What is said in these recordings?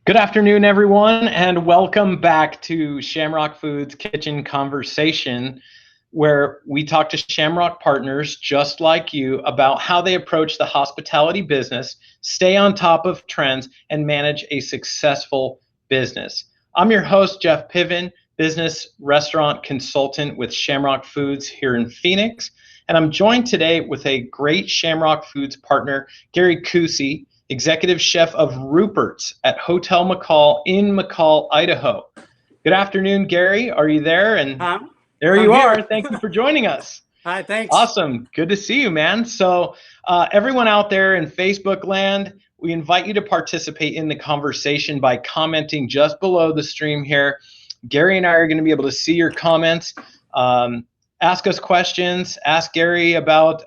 Good afternoon, everyone, and welcome back to Shamrock Foods Kitchen Conversation, where we talk to Shamrock partners just like you about how they approach the hospitality business, stay on top of trends, and manage a successful business. I'm your host, Jeff Pivin, business restaurant consultant with Shamrock Foods here in Phoenix, and I'm joined today with a great Shamrock Foods partner, Gary Kucy, Executive Chef of Rupert at Hotel McCall in McCall, Idaho. Good afternoon, Gary. Are you there? And there you are. Thank you for joining us. Hi, thanks. Awesome. Good to see you, man. So everyone out there in Facebook land, we invite you to participate in the conversation by commenting just below the stream here. Gary and I are going to be able to see your comments. Ask us questions. Ask Gary about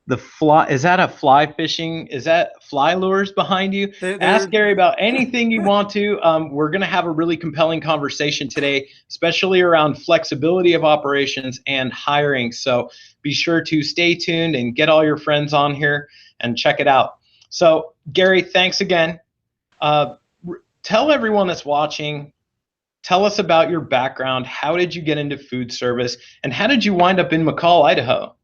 the fly. Is that a fly fishing? Is that fly lures behind you? Ask Gary about anything you want to. We're going to have a really compelling conversation today, especially around flexibility of operations and hiring. So be sure to stay tuned and get all your friends on here and check it out. So Gary, thanks again. Tell everyone that's watching, tell us about your background. How did you get into food service, and how did you wind up in McCall, Idaho?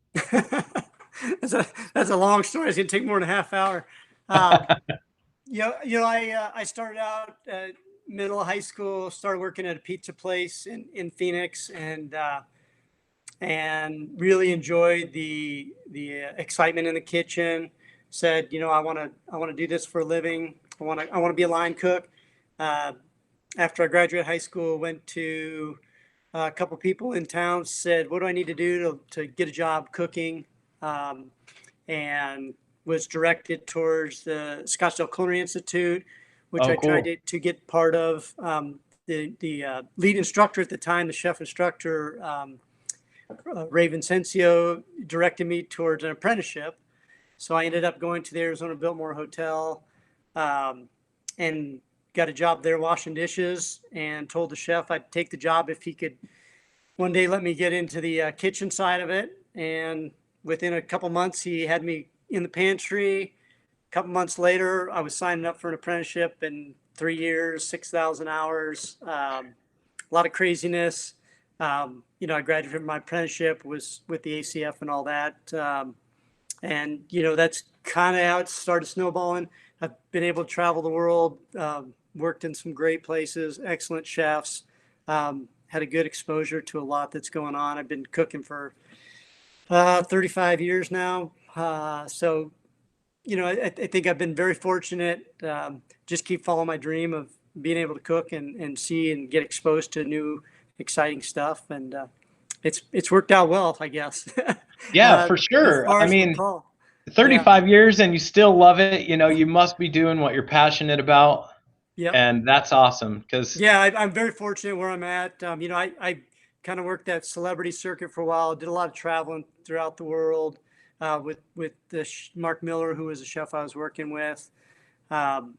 That's a long story. It's gonna take more than a half hour. I started out middle of high school, started working at a pizza place in Phoenix, and really enjoyed the excitement in the kitchen. Said, I want to do this for a living. I want to be a line cook. After I graduated high school, went to a couple people in town. Said, what do I need to do to get a job cooking? And was directed towards the Scottsdale Culinary Institute, which tried to get part of. The lead instructor at the time, the chef instructor, Ray Vincencio, directed me towards an apprenticeship. So I ended up going to the Arizona Biltmore Hotel and got a job there washing dishes, and told the chef I'd take the job if he could one day let me get into the kitchen side of it. And within a couple months, he had me in the pantry. A couple months later, I was signing up for an apprenticeship in 3 years, 6,000 hours, a lot of craziness. I graduated from my apprenticeship, was with the ACF and all that. And that's kind of how it started snowballing. I've been able to travel the world, worked in some great places, excellent chefs, had a good exposure to a lot that's going on. I've been cooking for 35 years now. So, I think I've been very fortunate. Just keep following my dream of being able to cook and see and get exposed to new, exciting stuff. And it's worked out well, I guess. Yeah, for sure. I mean, 35 years and you still love it. You must be doing what you're passionate about. Yeah. And that's awesome. I'm very fortunate where I'm at. I kind of worked that celebrity circuit for a while, did a lot of traveling throughout the world with Mark Miller, who was a chef I was working with. And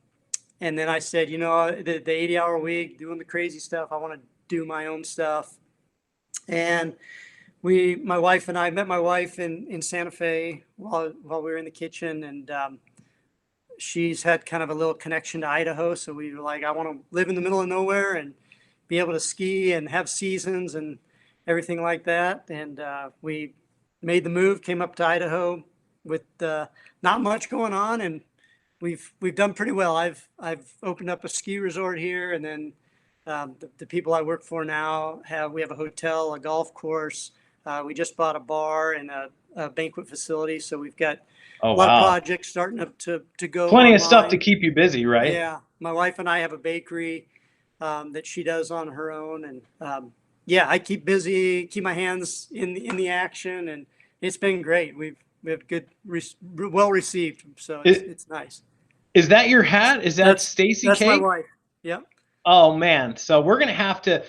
then I said, the 80-hour week, doing the crazy stuff, I want to do my own stuff. And my wife and I met my wife in Santa Fe while we were in the kitchen, and she's had kind of a little connection to Idaho. So we were like, I want to live in the middle of nowhere and be able to ski and have seasons and everything like that. And we made the move, came up to Idaho with not much going on, and we've done pretty well. I've opened up a ski resort here, and then the people I work for now we have a hotel, a golf course. We just bought a bar and a banquet facility, so we've got a lot of projects starting up to go. Plenty of stuff to keep you busy, right? Yeah, my wife and I have a bakery that she does on her own, and I keep busy, keep my hands in the action, and it's been great. We have good, well received, so it's nice. Is that your hat? Is that Stacy Cake? That's my wife. Yep. Oh man, so we're gonna have to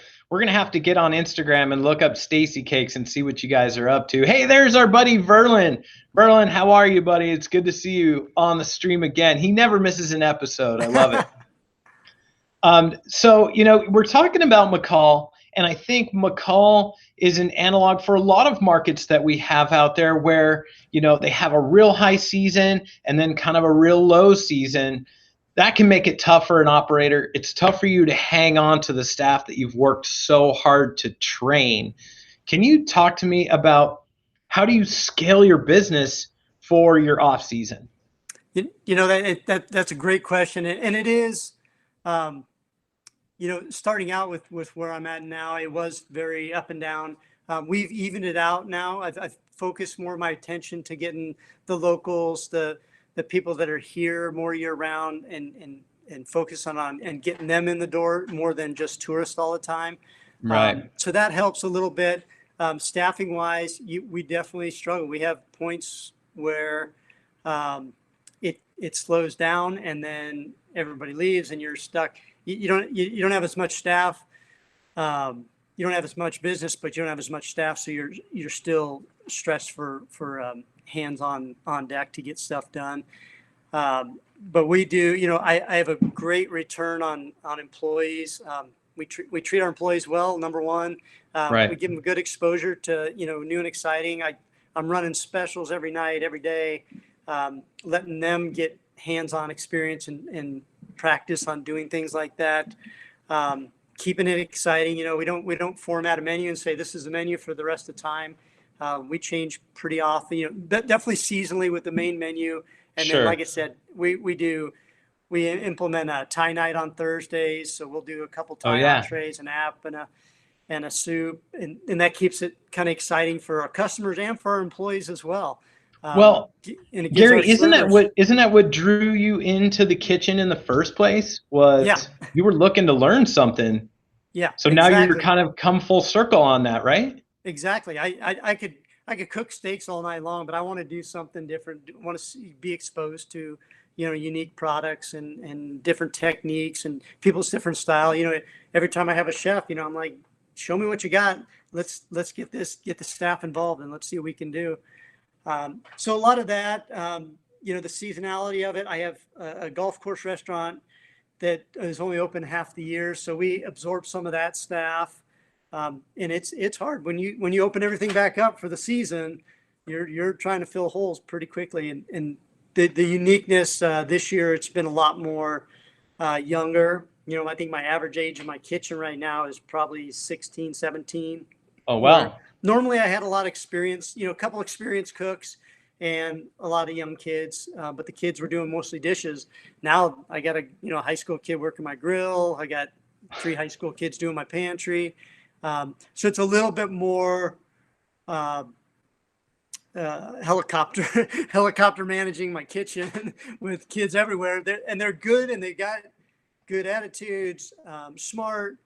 get on Instagram and look up Stacy Cakes and see what you guys are up to. Hey, there's our buddy Verlin. Verlin, how are you, buddy? It's good to see you on the stream again. He never misses an episode. I love it. So, we're talking about McCall, and I think McCall is an analog for a lot of markets that we have out there where, they have a real high season and then kind of a real low season. that can make it tough for an operator. It's tough for you to hang on to the staff that you've worked so hard to train. Can you talk to me about how do you scale your business for your off season? That's a great question, and it is, starting out with where I'm at now, it was very up and down. We've evened it out now. I've focused more of my attention to getting the locals, the people that are here more year round, and focus on and getting them in the door more than just tourists all the time. Right. So that helps a little bit. Staffing wise, we definitely struggle. We have points where it slows down, and then everybody leaves, and you're stuck. You don't have as much staff. You don't have as much business, but you don't have as much staff, so you're still stressed for hands on deck to get stuff done. But we do. I have a great return on employees. We treat our employees well. Number one, Right. We give them good exposure to new and exciting. I'm running specials every night, every day, letting them get hands-on experience and practice on doing things like that. Keeping it exciting. We don't format a menu and say this is the menu for the rest of the time. We change pretty often. Definitely seasonally with the main menu, and Sure. then, like I said, we implement a Thai night on Thursdays, so we'll do a couple Thai entrees, an app, and a soup, and that keeps it kind of exciting for our customers and for our employees as well. Well, and it gives Gary, our isn't servers- that what drew you into the kitchen in the first place? Was Yeah. you were looking to learn something. Yeah. So now you're exactly. kind of come full circle on that, right? Exactly. I could cook steaks all night long, but I want to do something different. I want to be exposed to unique products and different techniques and people's different style. Every time I have a chef, I'm like, show me what you got. Let's get the staff involved, and let's see what we can do. So a lot of that, the seasonality of it. I have a golf course restaurant that is only open half the year, so we absorb some of that staff, and it's hard when you open everything back up for the season. You're trying to fill holes pretty quickly, and the uniqueness this year, it's been a lot more younger. I think my average age in my kitchen right now is probably 16, 17. Oh, wow. Normally I had a lot of experience, a couple experienced cooks and a lot of young kids, but the kids were doing mostly dishes. Now I got a high school kid working my grill. I got 3 high school kids doing my pantry. So it's a little bit more helicopter managing my kitchen with kids everywhere. They're good, and they got good attitudes, smart.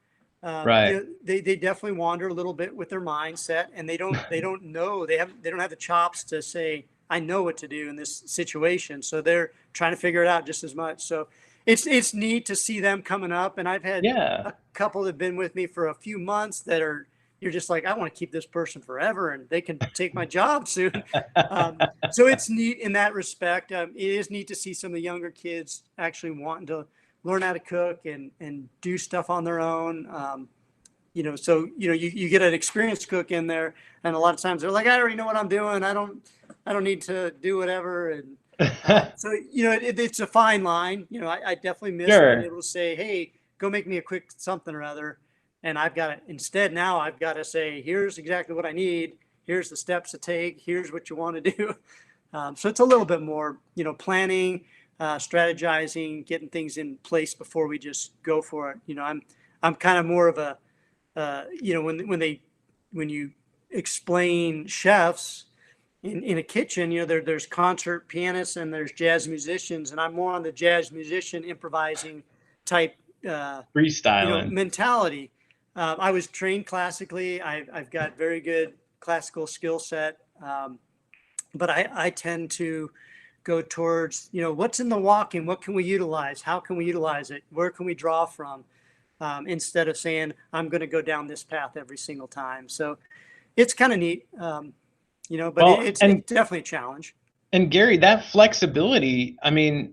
Right. They definitely wander a little bit with their mindset, and they don't know, they don't have the chops to say, I know what to do in this situation. So they're trying to figure it out just as much. So it's neat to see them coming up. And I've had a couple that have been with me for a few months that you're just like, I want to keep this person forever, and they can take my job soon. So it's neat in that respect. It is neat to see some of the younger kids actually wanting to learn how to cook and do stuff on their own. So you get an experienced cook in there, and a lot of times they're like, I already know what I'm doing. I don't need to do whatever. And so it's a fine line. I definitely miss being able to say, hey, go make me a quick something or other. And I've got to say, here's exactly what I need. Here's the steps to take. Here's what you want to do. So it's a little bit more, you know, strategizing, getting things in place before we just go for it. You know, I'm kind of more of a, you know, when you explain chefs in a kitchen, you know, there's concert pianists and there's jazz musicians, and I'm more on the jazz musician improvising type freestyling mentality. I was trained classically. I've got very good classical skill set, but I tend to go towards, you know, what's in the walk-in, what can we utilize, how can we utilize it, where can we draw from, instead of saying I'm going to go down this path every single time. So it's kind of neat, you know, but it's definitely a challenge. And Gary, that flexibility, I mean,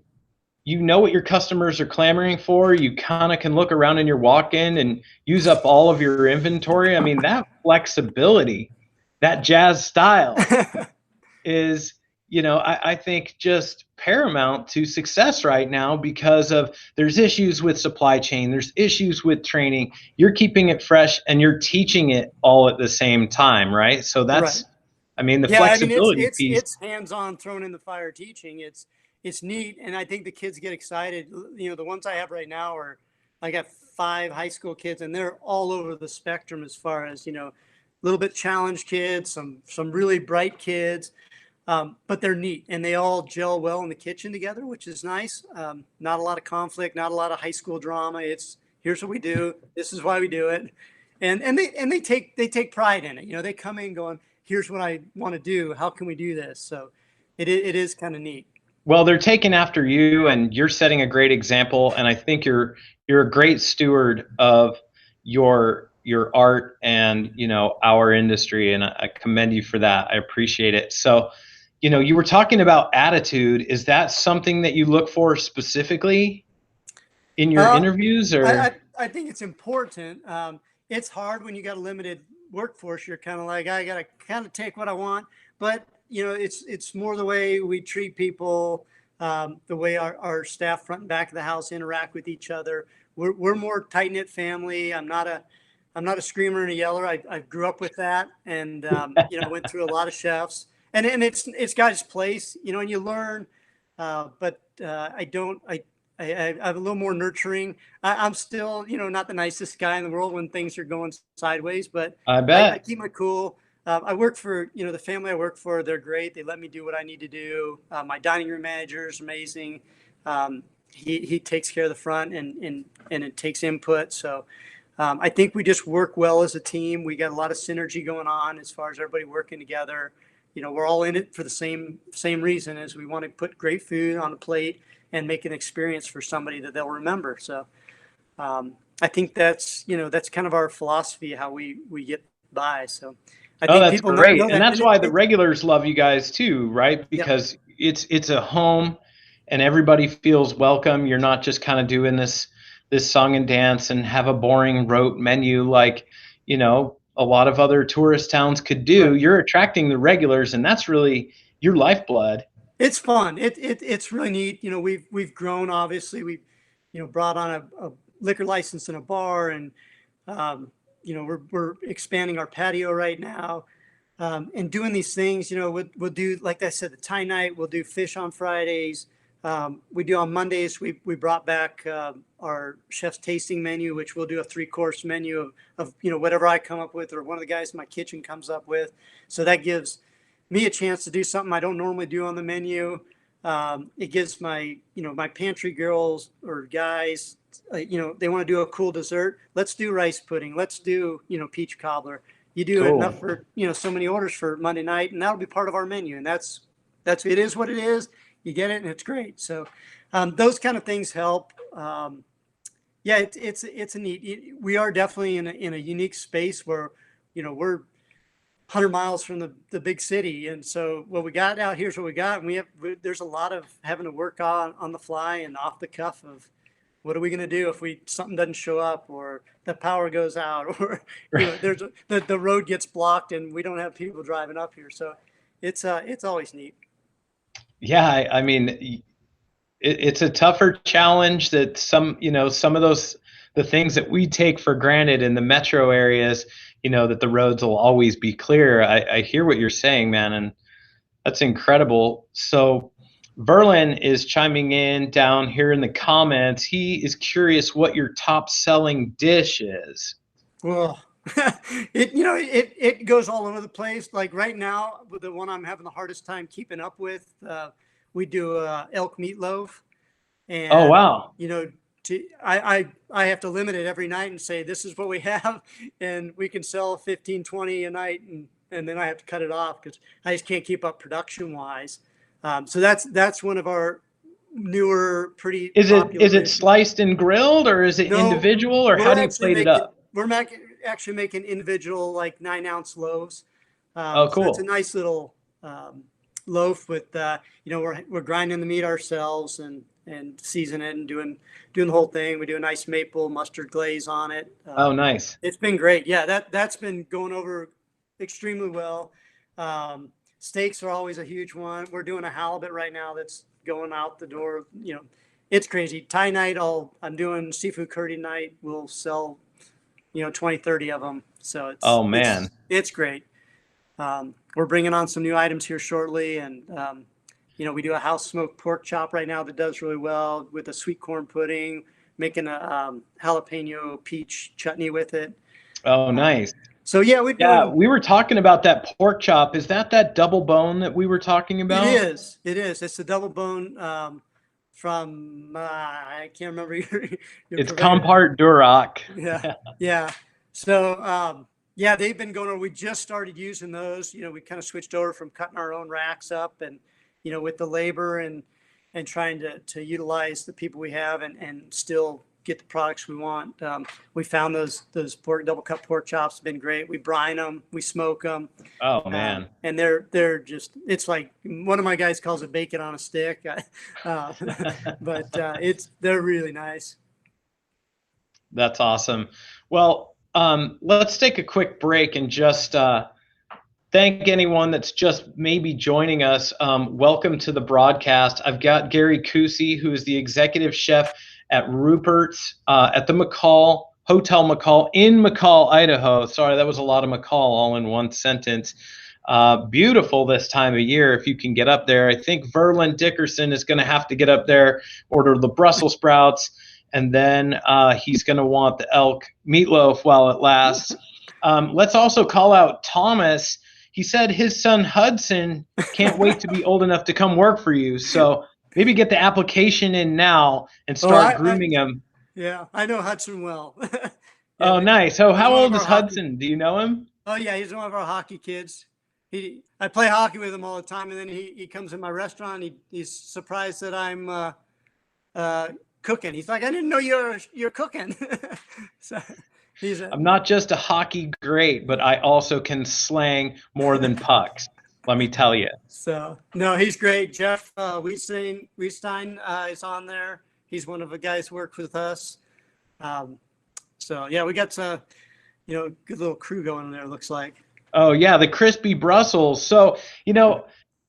you know what your customers are clamoring for. You kind of can look around in your walk-in and use up all of your inventory. I mean, that flexibility, that jazz style is, you know, I think just paramount to success right now because of there's issues with supply chain, there's issues with training. You're keeping it fresh and you're teaching it all at the same time, right? So that's, Right. I mean, the Yeah, I mean, flexibility piece. it's hands-on, thrown in the fire teaching. It's neat, and I think the kids get excited. You know, the ones I have right now are, I got 5 high school kids, and they're all over the spectrum as far as, you know, a little bit challenged kids, some really bright kids, but they're neat, and they all gel well in the kitchen together, which is nice. Not a lot of conflict, not a lot of high school drama. It's here's what we do, this is why we do it, and they take pride in it. You know, they come in going, here's what I want to do. How can we do this? So it is kind of neat. Well, they're taking after you and you're setting a great example. And I think you're a great steward of your art and, you know, our industry. And I commend you for that. I appreciate it. So, you know, you were talking about attitude. Is that something that you look for specifically in your interviews, or? I think it's important. It's hard when you got a limited workforce. You're kind of like, I got to kind of take what I want, but you know, it's more the way we treat people, the way our staff front and back of the house interact with each other. We're more tight knit family. I'm not a screamer and a yeller. I grew up with that, and you know, went through a lot of chefs, and it's got its place, you know, and you learn. But I'm a little more nurturing. I'm still, you know, not the nicest guy in the world when things are going sideways, but I I bet. keep my cool. I work for, you know, the family I work for. They're great. They let me do what I need to do. My dining room manager is amazing. He takes care of the front and it takes input. So I think we just work well as a team. We got a lot of synergy going on as far as everybody working together. You know, we're all in it for the same reason, as we want to put great food on the plate and make an experience for somebody that they'll remember. So I think that's, you know, that's kind of our philosophy, how we get by. So I Oh, think that's people know great. And that. that's why the regulars love you guys too, right? Yeah, Because it's a home and everybody feels welcome. You're not just kind of doing this song and dance and have a boring rote menu like, you know, a lot of other tourist towns could do. right. You're attracting the regulars, and that's really your lifeblood. It's fun. It's really neat. You know, we've grown, obviously. We've, you know, brought on a liquor license in a bar, and you know, we're expanding our patio right now, and doing these things. You know, we'll do, like I said, the Thai night. We'll do fish on Fridays. We do on Mondays. We brought back our chef's tasting menu, which we'll do a 3-course menu of, you know, whatever I come up with or one of the guys in my kitchen comes up with. So that gives me a chance to do something I don't normally do on the menu. It gives my, you know, my pantry girls or guys, you know, they want to do a cool dessert. Let's do rice pudding. Let's do, you know, peach cobbler. You do enough Cool. for, you know, so many orders for Monday night, and that'll be part of our menu. And that's it is what it is. You get it, and it's great. So those kind of things help. Yeah, it's a neat. We are definitely in a unique space where, you know, we're 100 miles from the big city, and so what we got out here's what we got. And there's a lot of having to work on the fly and off the cuff of what are we going to do if something doesn't show up, or the power goes out, or you know, the road gets blocked and we don't have people driving up here. So it's always neat. Yeah, I mean, it's a tougher challenge that some of those the things that we take for granted in the metro areas, you know, that the roads will always be clear. I hear what you're saying, man, and that's incredible. So Verlin is chiming in down here in the comments. He is curious what your top selling dish is. Well, it goes all over the place. Like right now, with the one I'm having the hardest time keeping up with, we do elk meatloaf, Oh, and wow. you know, I have to limit it every night and say this is what we have, and we can sell 15, 20 a night, and then I have to cut it off because I just can't keep up production wise. So that's one of our newer, pretty popular Is it dishes. sliced and grilled, or is it No, individual, or how do you plate it up? actually making individual, like 9-ounce loaves. Oh, So it's a cool. nice little loaf with you know, we're grinding the meat ourselves and season it and doing the whole thing. We do a nice maple mustard glaze on it. Oh, nice. It's been great. Yeah, that's been going over extremely well. Steaks are always a huge one. We're doing a halibut right now that's going out the door. You know, it's crazy. Thai night, I'm doing seafood curry night. We'll sell, 20, 30 of them. So it's, oh man, it's great. We're bringing on some new items here shortly. And, we do a house smoked pork chop right now that does really well with a sweet corn pudding, making a jalapeno peach chutney with it. Oh, nice. So yeah, we were talking about that pork chop. Is that double bone that we were talking about? It is. It's the double bone from I can't remember your it's Compart Duroc. Yeah. So yeah, they've been going over. We just started using those. We kind of switched over from cutting our own racks up and with the labor and trying to utilize the people we have and still get the products we want. We found those double cut pork chops have been great. We brine them, we smoke them. Oh man! And they're just, it's like one of my guys calls it bacon on a stick, but they're really nice. That's awesome. Well, let's take a quick break and just thank anyone that's just maybe joining us. Welcome to the broadcast. I've got Gary Kucy, who is the executive chef at Rupert's at the McCall, Hotel McCall in McCall, Idaho. Sorry, that was a lot of McCall all in one sentence. Beautiful this time of year if you can get up there. I think Verlin Dickerson is going to have to get up there, order the Brussels sprouts, and then he's going to want the elk meatloaf while it lasts. Let's also call out Thomas. He said his son Hudson can't wait to be old enough to come work for you. So maybe get the application in now and start grooming him. Yeah, I know Hudson well. Oh, nice. So how old is Hudson? Do you know him? Oh, yeah, he's one of our hockey kids. I play hockey with him all the time, and then he comes in my restaurant. He's surprised that I'm cooking. He's like, I didn't know you're cooking. So I'm not just a hockey great, but I also can slang more than pucks. Let me tell you. So no, he's great. Jeff Wiestein is on there. He's one of the guys who worked with us. So yeah, we got a good little crew going in there. Looks like. Oh yeah, the crispy Brussels. So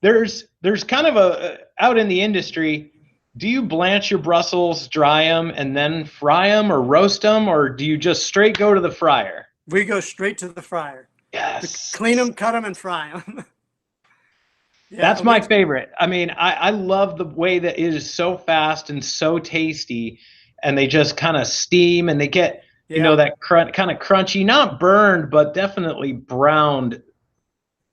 there's kind of out in the industry. Do you blanch your Brussels, dry them, and then fry them or roast them, or do you just straight go to the fryer? We go straight to the fryer. Yes. Clean them, cut them, and fry them. Yeah, that's my favorite. I mean, I love the way that it is so fast and so tasty, and they just kind of steam and they get, that kind of crunchy, not burned, but definitely browned,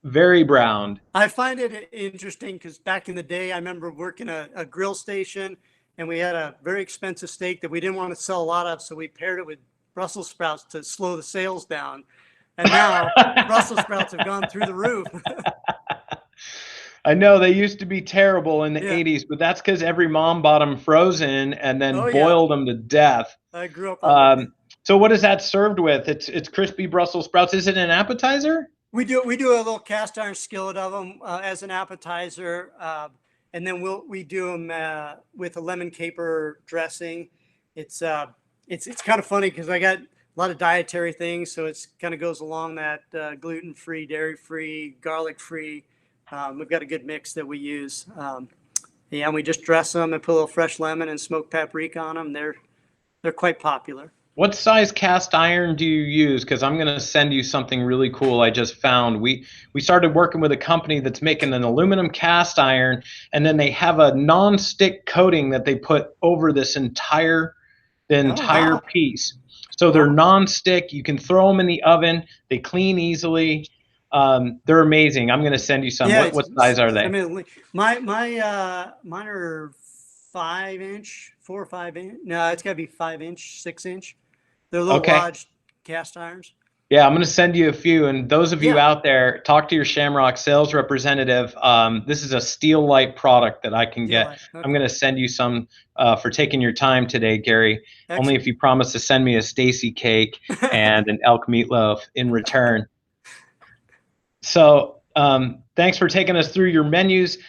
very browned. I find it interesting because back in the day, I remember working a grill station, and we had a very expensive steak that we didn't want to sell a lot of, so we paired it with Brussels sprouts to slow the sales down. And now Brussels sprouts have gone through the roof. I know they used to be terrible in the 80s, but that's because every mom bought them frozen and then boiled them to death. I grew up on So what is that served with? It's crispy Brussels sprouts. Is it an appetizer? We do a little cast iron skillet of them as an appetizer, and then we do them with a lemon caper dressing. It's kind of funny because I got a lot of dietary things, so it's kind of goes along that gluten-free, dairy-free, garlic-free. We've got a good mix that we use. And we just dress them and put a little fresh lemon and smoked paprika on them. They're quite popular. What size cast iron do you use? Because I'm going to send you something really cool I just found. We started working with a company that's making an aluminum cast iron, and then they have a non-stick coating that they put over this entire piece. So they're non-stick. You can throw them in the oven. They clean easily. They're amazing. I'm going to send you some. Yeah, what size are they? I mean, mine are 5-inch, 4 or 5 inch. No, it's got to be 5-inch, 6-inch. They're little lodged cast irons. Yeah, I'm going to send you a few. And those of you out there, talk to your Shamrock sales representative. This is a Steel Light product that I can get. Okay. I'm going to send you some for taking your time today, Gary. Excellent. Only if you promise to send me a Stacy cake and an elk meatloaf in return. So thanks for taking us through your menus.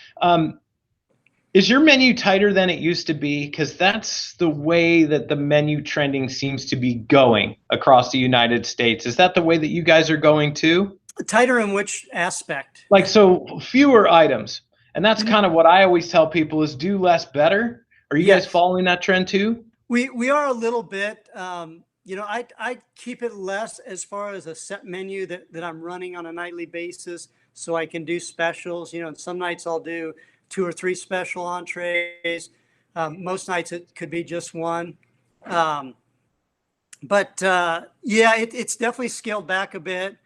Is your menu tighter than it used to be? Because that's the way that the menu trending seems to be going across the United States. Is that the way that you guys are going too? Tighter in which aspect? Like, so fewer items. And that's kind of what I always tell people is do less better. Are you guys following that trend too? We are a little bit. I keep it less as far as a set menu that I'm running on a nightly basis, so I can do specials. And some nights I'll do 2 or 3 special entrees. Most nights it could be just one. It's definitely scaled back a bit.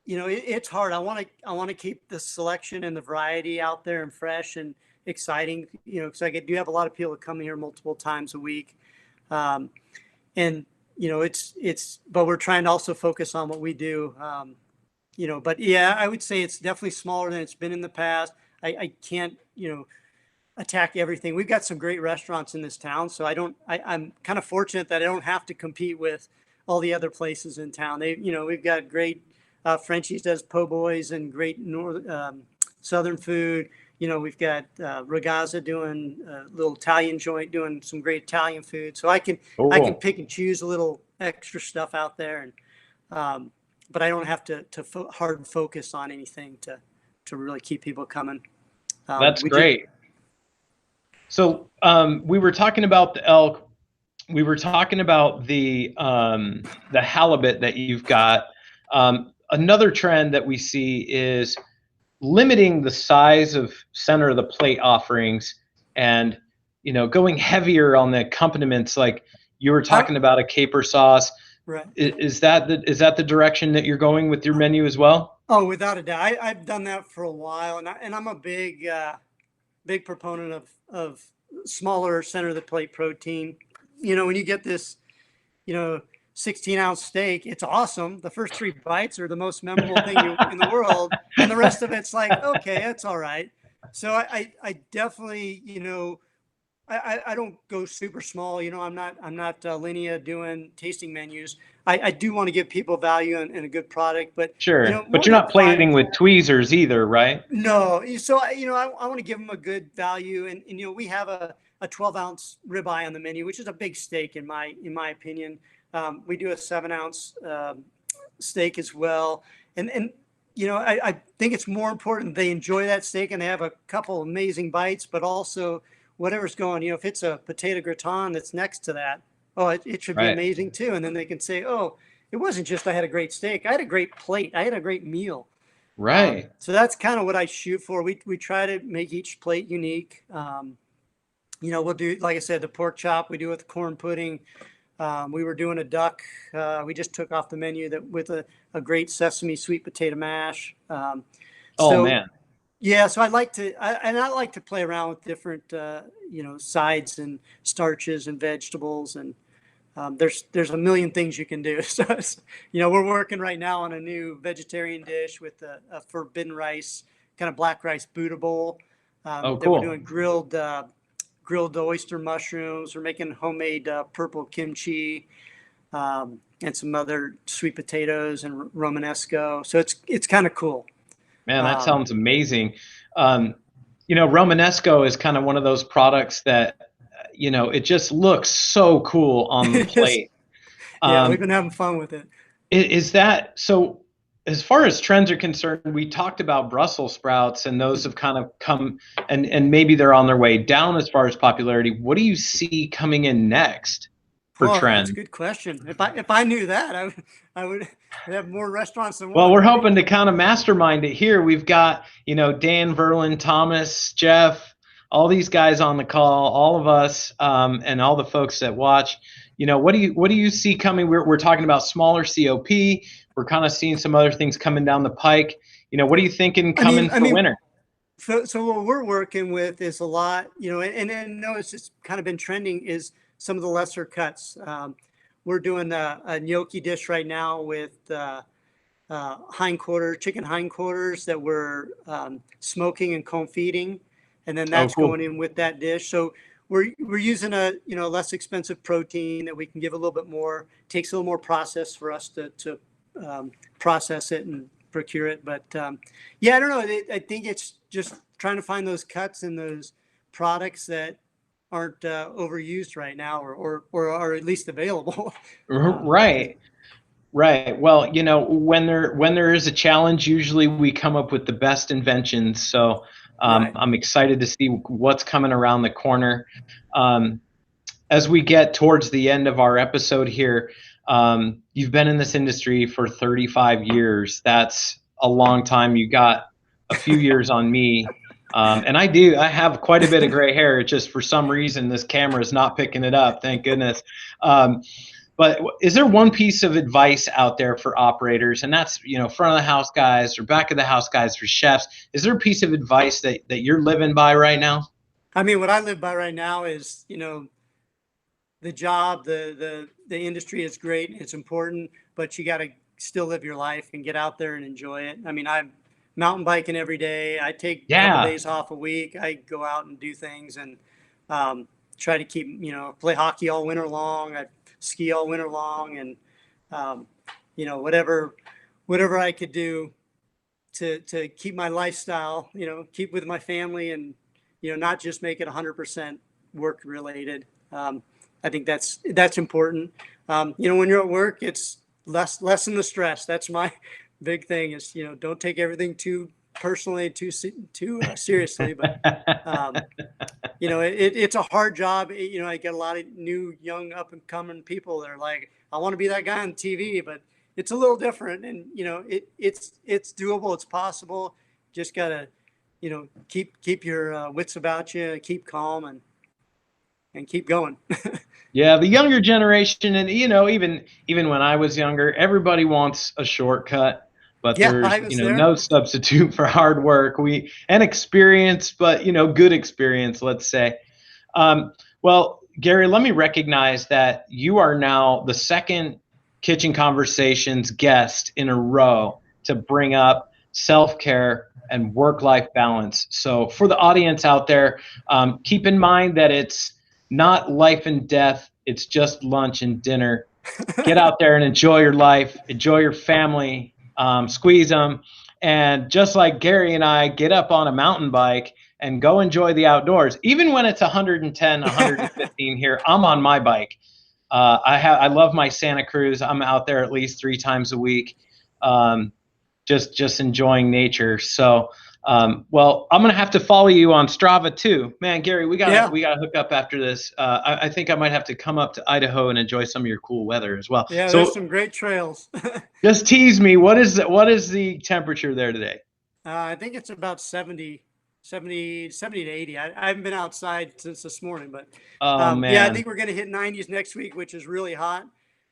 It's hard. I want to keep the selection and the variety out there and fresh and exciting, because I do have a lot of people that come here multiple times a week. But we're trying to also focus on what we do. But yeah, I would say it's definitely smaller than it's been in the past. I can't, attack everything. We've got some great restaurants in this town, so I'm kind of fortunate that I don't have to compete with all the other places in town. We've got great Frenchie's does po' boys and great Southern food. We've got Ragazza doing a little Italian joint, doing some great Italian food. So I can pick and choose a little extra stuff out there, and but I don't have to hard focus on anything to really keep people coming. That's great. So we were talking about the elk. We were talking about the halibut that you've got. Another trend that we see is limiting the size of center of the plate offerings and going heavier on the accompaniments, like you were talking about a caper sauce. Right. Is that the direction that you're going with your menu as well? Oh, without a doubt. I've done that for a while, and I'm a big proponent of smaller center of the plate protein. When you get this 16-ounce steak, it's awesome. The first 3 bites are the most memorable thing in the world, and the rest of it's like, okay, that's all right. So I definitely, I don't go super small. I'm not Linea doing tasting menus. I do want to give people value and a good product, but sure. But you're not plating with tweezers either, right? No. So I want to give them a good value, and we have a 12-ounce ribeye on the menu, which is a big steak in my opinion. We do a 7-ounce steak as well, and I think it's more important they enjoy that steak and they have a couple amazing bites, but also whatever's going, if it's a potato gratin that's next to that, it should be amazing too. And then they can say, oh, it wasn't just I had a great steak, I had a great plate, I had a great meal. Right. So that's kind of what I shoot for. We try to make each plate unique. We'll do, like I said, the pork chop, we do with the corn pudding. We were doing a duck. We just took off the menu with a great sesame sweet potato mash. Man. Yeah, so I like to play around with different sides and starches and vegetables, and there's a million things you can do. So we're working right now on a new vegetarian dish with a forbidden rice, kind of black rice Buddha bowl. Cool. We're doing grilled oyster mushrooms. We're making homemade purple kimchi, and some other sweet potatoes and Romanesco. So it's kind of cool. Man, that sounds amazing. Romanesco is kind of one of those products that, it just looks so cool on the plate. Yeah, we've been having fun with it. Is that so? As far as trends are concerned, we talked about Brussels sprouts, and those have kind of come, and maybe they're on their way down as far as popularity. What do you see coming in next for trends? That's a good question. If I knew that, I would have more restaurants than one. Well, we're hoping to kind of mastermind it here. We've got Dan, Verlin, Thomas, Jeff, all these guys on the call, all of us, and all the folks that watch. What do you see coming? We're talking about smaller COP. We're kind of seeing some other things coming down the pike. What are you thinking coming for winter? So what we're working with is a lot, and no, it's just kind of been trending is some of the lesser cuts. We're doing a gnocchi dish right now with chicken hindquarters that we're smoking and confeeding, and then that's going in with that dish. So we're using a less expensive protein that we can give a little bit more. Takes a little more process for us to process it and procure it. But I don't know. I think it's just trying to find those cuts and those products that aren't overused right now, or are at least available. Right. Right. Well, when there is a challenge, usually we come up with the best inventions. So Right. I'm excited to see what's coming around the corner. Um, as we get towards the end of our episode here, you've been in this industry for 35 years. That's a long time. You got a few years on me. And I have quite a bit of gray hair. It's just for some reason, this camera is not picking it up. Thank goodness. But is there one piece of advice out there for operators, and that's, front of the house guys or back of the house guys for chefs? Is there a piece of advice that you're living by right now? I mean, what I live by right now is, the job, the industry is great. It's important, but you got to still live your life and get out there and enjoy it. I mean, I'm mountain biking every day. I take a couple days off a week. I go out and do things and try to keep, play hockey all winter long. I ski all winter long, and whatever I could do to keep my lifestyle, keep with my family, and not just make it 100% work related. I think that's important. When you're at work, it's lessen the stress. That's my big thing is, don't take everything too personally, too seriously, but it's a hard job. I get a lot of new, young, up and coming people that are like, I want to be that guy on TV, but it's a little different. And, it's doable. It's possible. Just gotta, keep your wits about you, keep calm and keep going. Yeah. The younger generation, and, even when I was younger, everybody wants a shortcut. But there's, no substitute for hard work and experience, but, good experience, let's say. Well, Gary, let me recognize that you are now the second Kitchen Conversations guest in a row to bring up self-care and work-life balance. So for the audience out there, keep in mind that it's not life and death. It's just lunch and dinner. Get out there and enjoy your life, enjoy your family. Squeeze them, and just like Gary and I, get up on a mountain bike and go enjoy the outdoors. Even when it's 110, 115 here, I'm on my bike. I love my Santa Cruz. I'm out there at least 3 times a week, just enjoying nature. So, well, I'm gonna have to follow you on Strava too, man. Gary, we gotta hook up after this. I think I might have to come up to Idaho and enjoy some of your cool weather as well. Yeah, so, there's some great trails. Just tease me. What is the temperature there today? I think it's about 70 to 80. I haven't been outside since this morning, but man. Yeah, I think we're going to hit 90s next week, which is really hot.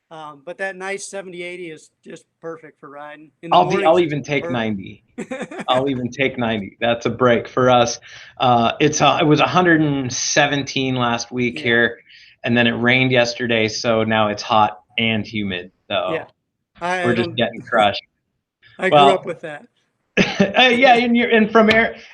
But that nice 70, 80 is just perfect for riding. I'll even take 90. I'll even take 90. That's a break for us. It was 117 last week here, and then it rained yesterday, so now it's hot and humid. So we're just getting crushed. I grew up with that. Yeah, and from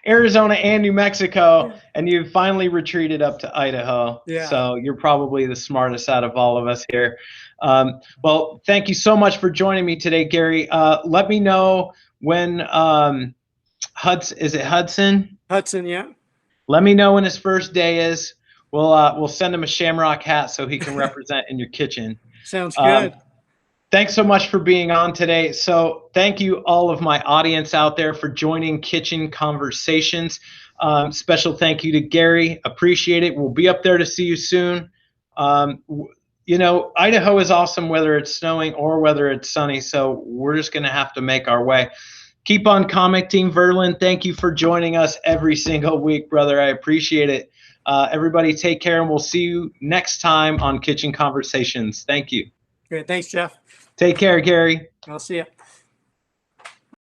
Arizona and New Mexico, and you finally retreated up to Idaho. Yeah. So you're probably the smartest out of all of us here. Well, thank you so much for joining me today, Gary. Let me know when is it Hudson? Hudson, yeah. Let me know when his first day is. We'll send him a Shamrock hat so he can represent in your kitchen. Sounds good. Thanks so much for being on today. So thank you all of my audience out there for joining Kitchen Conversations. Special thank you to Gary. Appreciate it. We'll be up there to see you soon. Idaho is awesome whether it's snowing or whether it's sunny. So we're just going to have to make our way. Keep on commenting. Verlin, thank you for joining us every single week, brother. I appreciate it. Everybody take care, and we'll see you next time on Kitchen Conversations. Thank you. Great. Thanks, Jeff. Take care, Gary. I'll see you.